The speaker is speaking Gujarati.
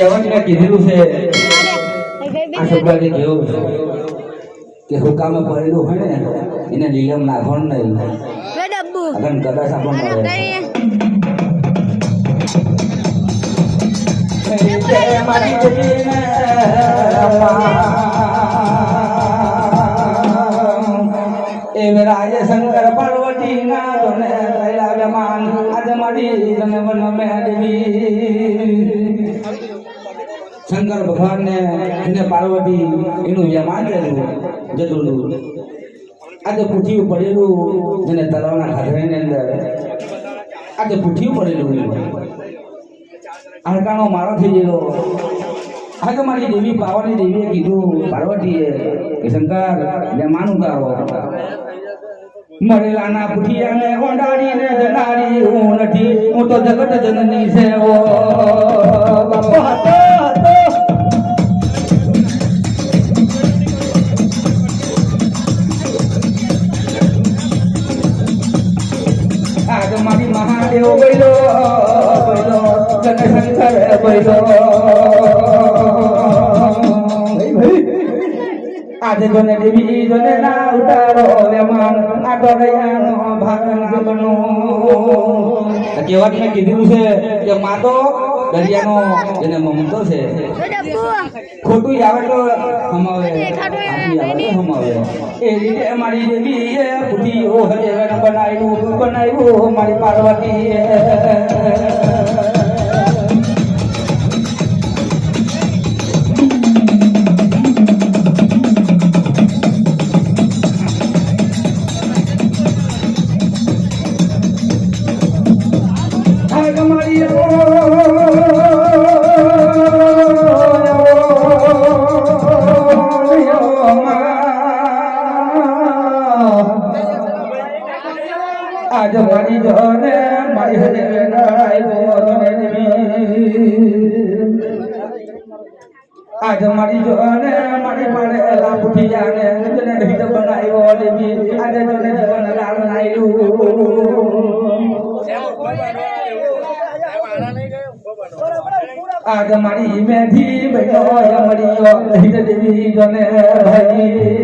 કહેવાનું મેં કીધેલું છે આ છોકરાને કેવું કે હુકામે પડેલું હોય ને એને નિયમ નાખવાનું નહીં અગર કદાચ આપણને રાજ શંકર પાર્વતી ના ધોને માન આજ મારી તને વન શંકર ભગવાન ને પાર્વતી એનું વ્યમાન જતું આજે પૂઠ્યું પડેલું જેને તળાવના ખાધરાની અંદર આજે પૂઠ્યું પડેલું હાડકાનો મારો થઈ ગયેલો આજે મારી દેવી પાવાની દેવીએ કીધું પાર્વતીએ કે શંકર વ્યમાન ઉતારો મરેલાના પુઠિયાને ઓંડાડીને જનારી હું નથી હું તો જગત જનની છે ઓ બાપો હતો આજ મારી મહાદેવ બોલો બોલો જનશંકર બોલો આજે જોને દેવી જોને ના ઉતારો વેમાન આ દરિયાનો ભાગન જમનો કહેવત મેં કીધું છે કે માતો દરિયાનો જેને મમતો છે ખોટું આવે તો હમાવે હમાવે એ રીતે મારી દેવીએ બુદ્ધિઓ હજે બનાવ્યું મારી પાર્વતીએ आज मारी जोने मारी हरे आज मारी जोने मारी मारे ला पुठी जाने जने ढीट बनाई वो देवी आज जोने जीवन लाल नाइलू आज मारी मेधी बैठो या मरी ढीट देवी जोने भाई